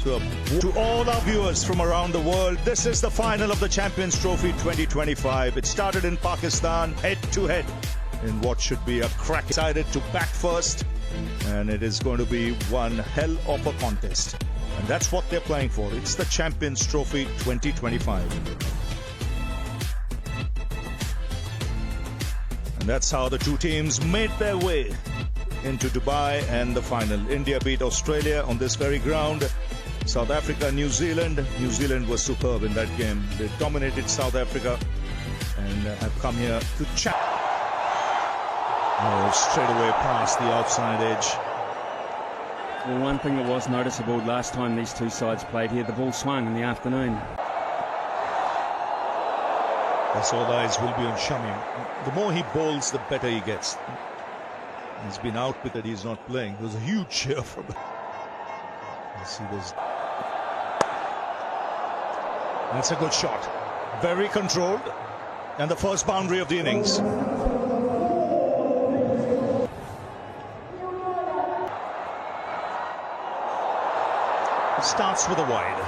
So, to all our viewers from around the world, this is the final of the Champions Trophy 2025. It started in Pakistan, head-to-head, in what should be a crack. Decided to bat first, and it is going to be one hell of a contest. And that's what they're playing for. It's the Champions Trophy 2025. And that's how the two teams made their way into Dubai and the final. India beat Australia on this very ground. South Africa, New Zealand. New Zealand was superb in that game. They dominated South Africa and have come here to chat. Oh, straight away past the outside edge. Well, one thing that was noticeable last time these two sides played here, the ball swung in the afternoon. That's all eyes will be on Shami. The more he bowls, the better he gets. He's been out with it, he's not playing. There was a huge cheer from him. You see this. That's a good shot. Very controlled. And the first boundary of the innings. Starts with a wide.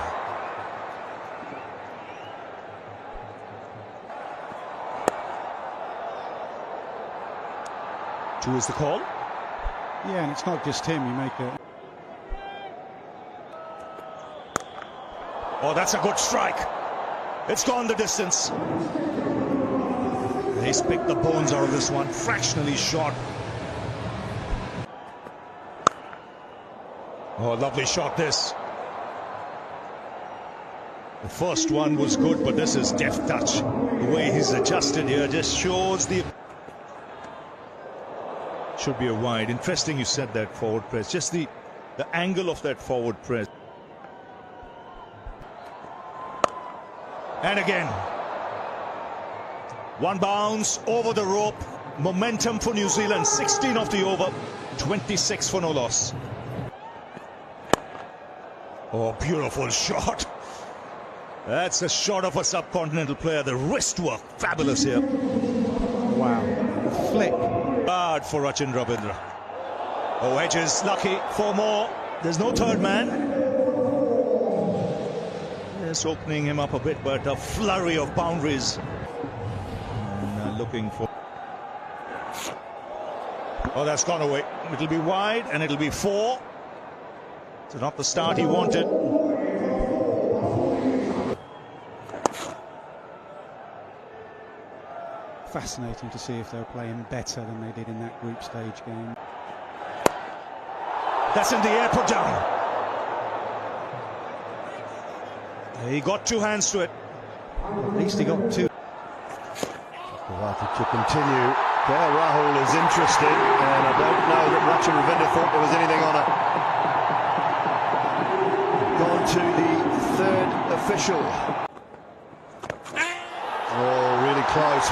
Two is the call. Yeah, and it's not just him. You make a... Oh, that's a good strike. It's gone the distance. He's picked the bones out of this one. Fractionally short. Oh, lovely shot this. The first one was good, but this is deft touch. The way he's adjusted here just shows the... Should be a wide. Interesting you said that, forward press. Just the angle of that forward press. And again. One bounce over the rope. Momentum for New Zealand. 16 of the over. 26 for no loss. Oh, beautiful shot. That's a shot of a subcontinental player. The wrist work, fabulous here. Wow, the flick. Hard for Rachin Ravindra. Oh, Edges lucky. 4 more. There's no third man. Just opening him up a bit, but a flurry of boundaries. And looking for... Oh, that's gone away. It'll be wide and it'll be 4. So not the start he wanted. Fascinating to see if they're playing better than they did in that group stage game. That's in the air, put down. He got 2 hands to it. At least he got 2. Likely to continue. KL Rahul is interested, and I don't know that Rachin Ravindra thought there was anything on it. Gone to the 3rd official. Oh, really close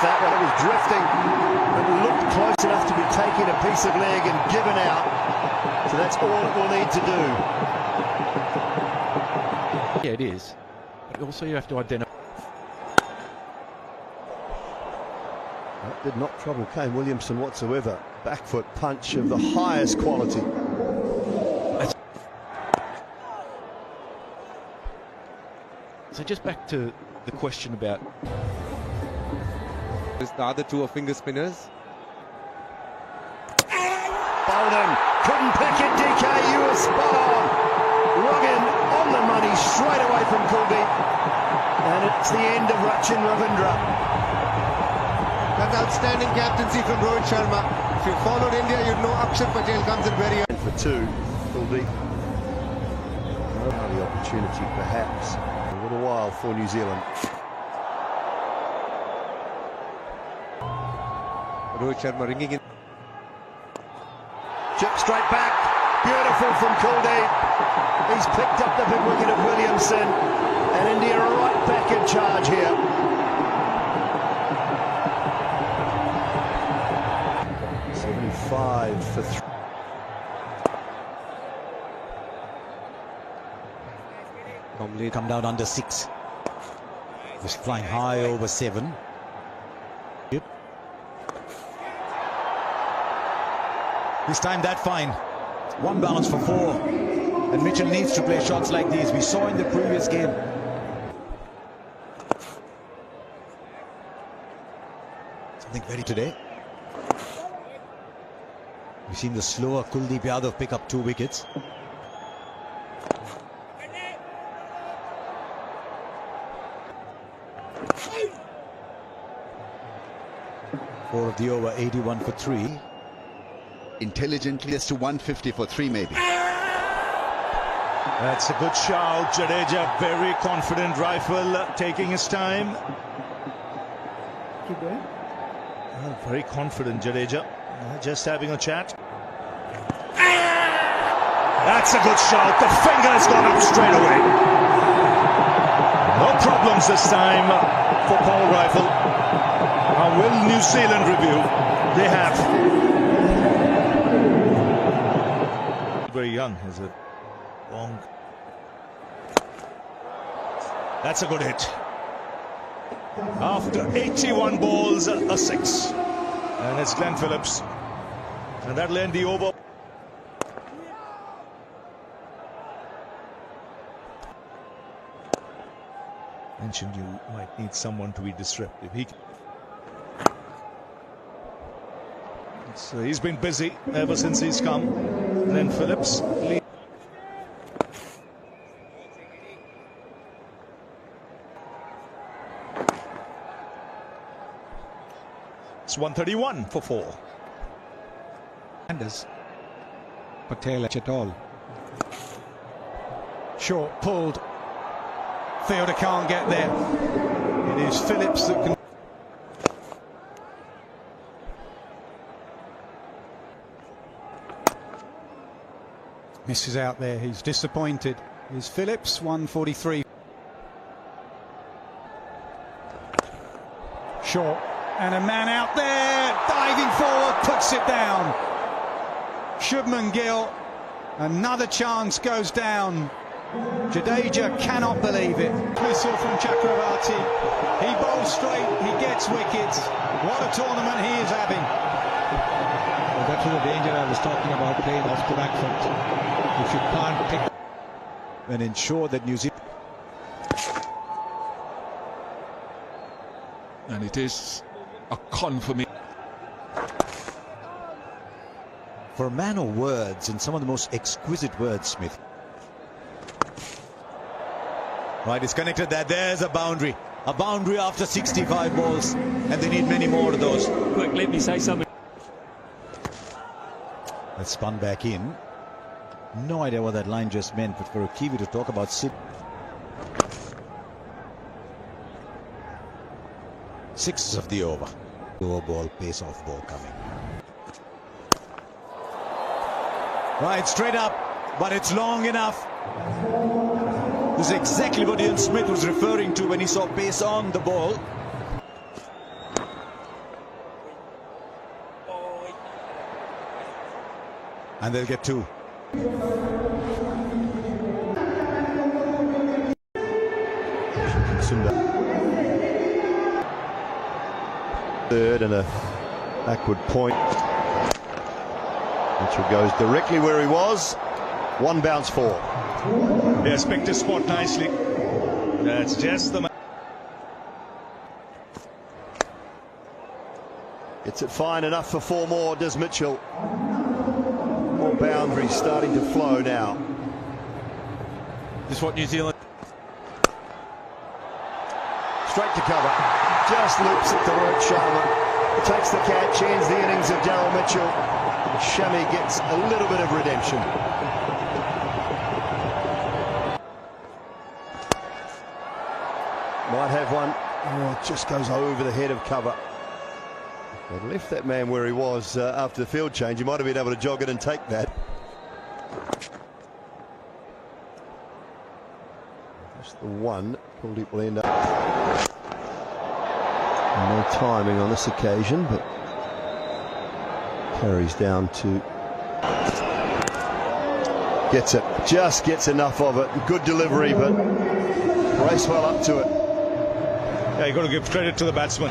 that one. It was drifting. It looked close enough to be taking a piece of leg and given out. So that's all it will need to do. Yeah, it is. But also you have to identify. That did not trouble Kane Williamson whatsoever. Back foot punch of the highest quality. So just back to the question about... The other two are finger spinners. Bolden couldn't pick it, DK, you were spot on. Ruggin on the money straight away from Kuldeep. And it's the end of Rachin Ravindra. That's outstanding captaincy from Rohit Sharma. If you followed India, you'd know Akshar Patel comes in very early. For 2, Kuldeep. Now the opportunity perhaps. A little while for New Zealand. Rohit Sharma ringing in. Chip straight back. Beautiful from Kuldeep. He's picked up the big wicket of Williamson. And India are right back in charge here. .75 for 3. Come down under 6. Just flying high over 7. Yep. He's timed that fine. 1 bounce for 4. And Mitchell needs to play shots like these. We saw in the previous game. Something very today. We've seen the slower Kuldeep Yadav pick up 2 wickets. Four of the over, 81 for 3. Intelligently, as to 150 for 3 maybe. That's a good shout. Jadeja, very confident rifle, taking his time. Keep going. Very confident Jadeja, just having a chat. That's a good shout. The finger's gone up straight away. No problems this time for Paul Rifle. Now will New Zealand review? They have. Very young, is it? Long. That's a good hit. After 81 balls, a 6. And it's Glenn Phillips. And that'll end the over. Mentioned you might need someone to be disruptive. So he's been busy ever since he's come. Glenn Phillips. It's 131 for 4. Anders Patel at all. Short pulled. Fielder can't get there. It is Phillips that can. Misses out there. He's disappointed. Is Phillips 143. Short. And a man out there, diving forward, puts it down. Shubman Gill, another chance goes down. Jadeja cannot believe it. Missile from Chakravarti. He bowls straight, he gets wickets. What a tournament he is having. Well, that's the danger I was talking about, playing off the back foot. If you can't pick And ensure that New Zealand. And it is a confirmation. For a man of words, and some of the most exquisite words, Smith. Right, it's connected there. There's a boundary. A boundary after 65 balls. And they need many more of those. Quick, let me say something. That's spun back in. No idea what that line just meant, but for a Kiwi to talk about sixes of the over. Lower ball, pace off ball coming. Right, straight up, but it's long enough. This is exactly what Ian Smith was referring to when he saw pace on the ball. And they'll get 2. Third and a backward point. Mitchell goes directly where he was. 1 bounce 4. Yes, picked his spot nicely. That's just the. It's at fine enough for 4 more, does Mitchell. More boundaries starting to flow now. Just what New Zealand. Straight to cover. Just loops it to Rohit Sharma. Takes the catch, ends the innings of Daryl Mitchell. Shami gets a little bit of redemption. Might have one. Oh, it just goes over the head of cover. They left that man where he was after the field change. He might have been able to jog it and take that. Just the one. Kuldeep will end up. No timing on this occasion, but carries down to. Gets it. Just gets enough of it. Good delivery, but race well up to it. Yeah, you've got to give credit to the batsman.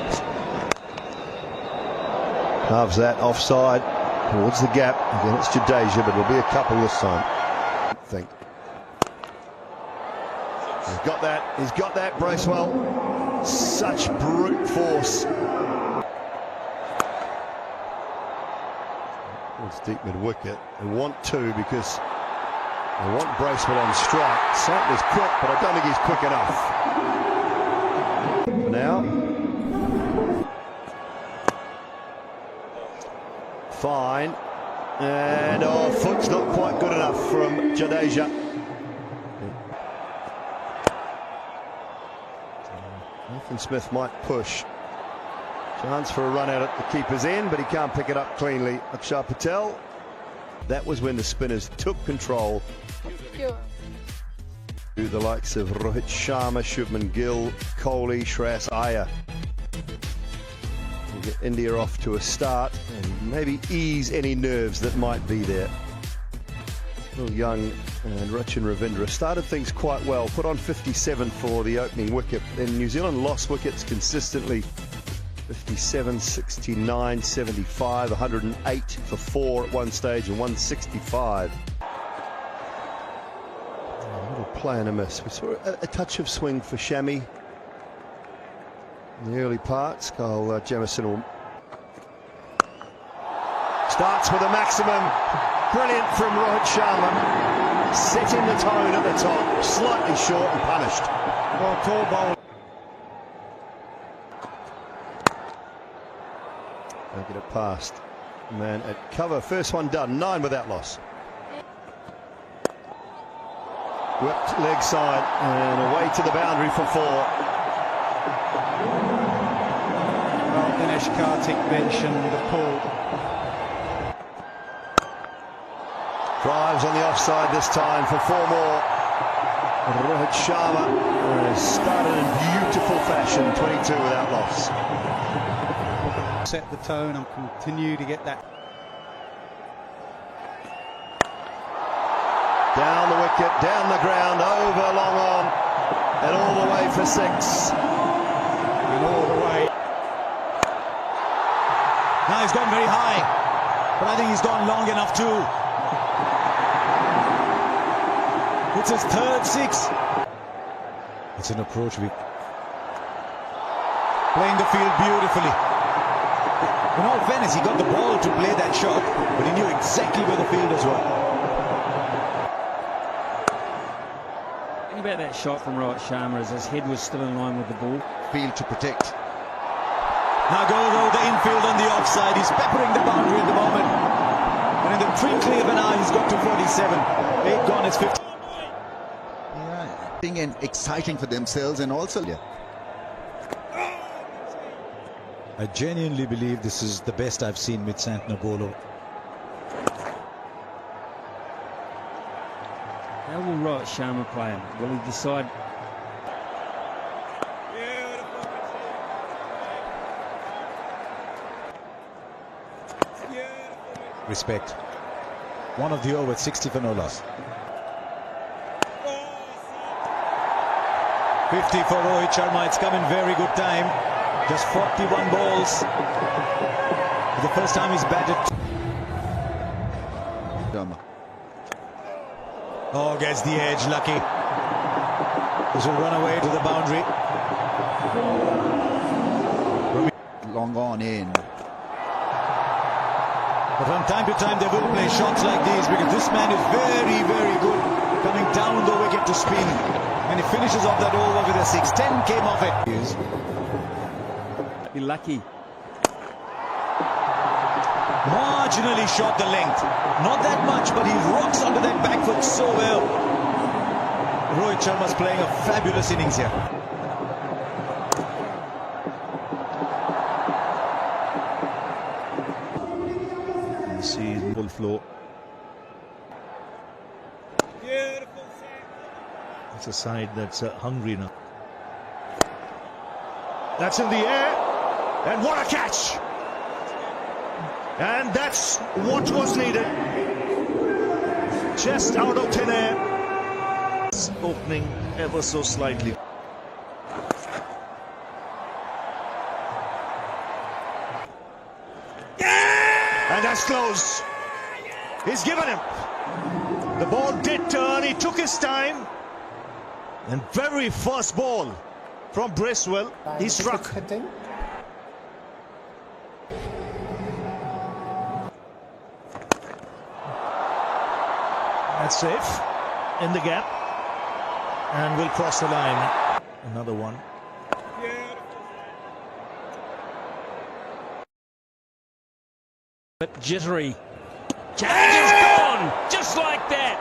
Halves that offside towards the gap. Again, it's Jadeja, but it'll be a couple this time. I think. He's got that, Bracewell. Such brute force. It's deep mid-wicket. They want to because they want Bracewell on strike. Santner's quick, but I don't think he's quick enough. For now. Fine. And foot's not quite good enough from Jadeja. Nathan Smith might push. Chance for a run out at the keeper's end, but he can't pick it up cleanly. Akshar Patel. That was when the spinners took control. To the likes of Rohit Sharma, Shubman Gill, Kohli, Shreyas Iyer. We'll get India off to a start and maybe ease any nerves that might be there. Will Young and Rachin Ravindra started things quite well, put on 57 for the opening wicket. Then New Zealand lost wickets consistently. 57, 69, 75, 108 for 4 at one stage and 165. A little play and a miss. We saw a touch of swing for Shami in the early parts. Kyle Jamieson will... starts with a maximum. Brilliant from Rohit Sharma. Setting the tone at the top. Slightly short and punished. Well, tall bowl. Don't get it past. Man at cover. First one done. 9 without loss. Whipped leg side and away to the boundary for 4. Well, Dinesh Karthik mentioned the pull. Drives on the offside this time for 4 more. Rohit Sharma started in beautiful fashion. 22 without loss. Set the tone and continue to get that. Down the wicket, down the ground, over, long on, and all the way for 6. And all the way. Now he's gone very high, but I think he's gone long enough too. It's his third 6. It's an approach. Playing the field beautifully. In all fairness, he got the ball to play that shot, but he knew exactly where the fielders were. The thing about that shot from Rohit Sharma is his head was still in line with the ball. Field to protect. Now goes over the infield on the offside. He's peppering the boundary at the moment. And in the twinkling of an eye, he's got to 47. 8 gone, it's 50. Yeah, and exciting for themselves and also... Yeah. I genuinely believe this is the best I've seen with Santner bowler. How will Rohit Sharma play him? Will he decide? Respect. One of the over 60 for no loss. 50 for Rohit Sharma. It's come in very good time. Just 41 balls. The first time he's batted. Oh, gets the edge, lucky. This will run away to the boundary. Long on in. But from time to time they will play shots like these because this man is very, very good coming down the wicket to spin. And he finishes off that over with a 6. 10 came off it. Be lucky. Marginally short the length. Not that much, but he rocks onto that back foot so well. Rohit Sharma's playing a fabulous innings here. You see full flow. It's a side that's hungry now. That's in the air. And what a catch! And that's what was needed. Just out of thin air. It's opening ever so slightly. And that's close. He's given him. The ball did turn. He took his time. And very first ball from Bracewell. He struck. Hitting. That's safe in the gap. And will cross the line. Another one. But jittery. Challenge is gone, just like that.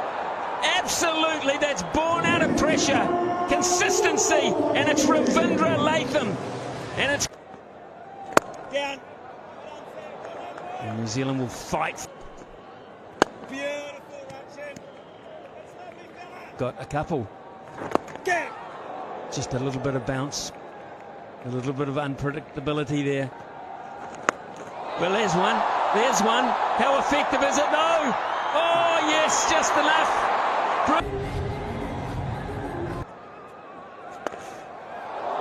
Absolutely, that's born out of pressure, consistency, and it's Ravindra Latham. And it's down. And New Zealand will fight. Got a couple. Just a little bit of bounce, a little bit of unpredictability there. Well, there's one. There's one. How effective is it? No. Oh, yes, just enough.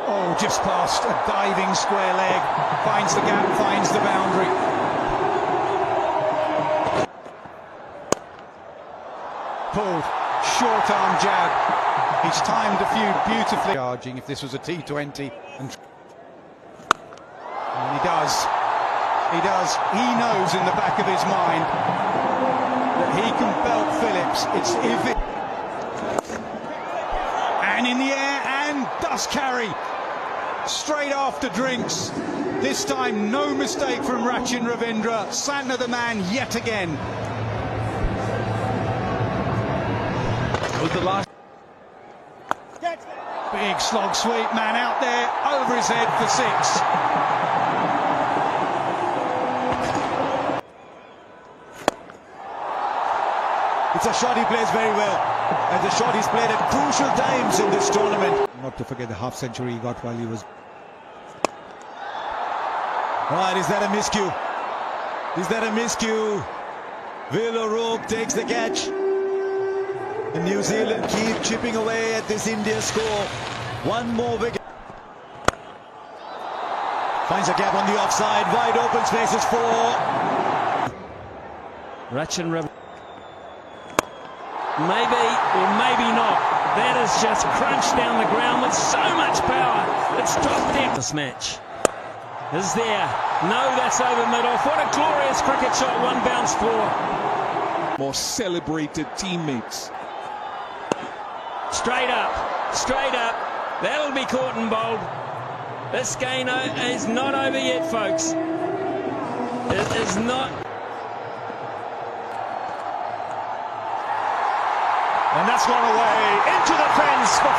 Oh, just past a diving square leg. Finds the gap, finds the boundary. Pulled. Short arm jab. He's timed a few beautifully. Charging if this was a T20. And he does. He does. He knows in the back of his mind that he can belt Phillips. It's if it. And in the air and does carry. Straight after drinks. This time no mistake from Rachin Ravindra. Santner the man yet again. With the last. Big slog sweep, man out there, over his head for 6. It's a shot he plays very well. And the shot he's played at crucial times in this tournament. Not to forget the half century he got while he was. Right, is that a miscue? Is that a miscue? Will O'Rourke takes the catch. And New Zealand keep chipping away at this India score. One more wicket. Finds a gap on the offside. Wide open spaces for Rachin Ravindra. Maybe or maybe not. That is just crunched down the ground with so much power. It's dropped down. This match is there. No, that's over mid-off. What a glorious cricket shot. One bounce for. More celebrated teammates. Straight up, straight up. That'll be caught and bowled. This game is not over yet, folks. It is not. And that's gone away into the fence for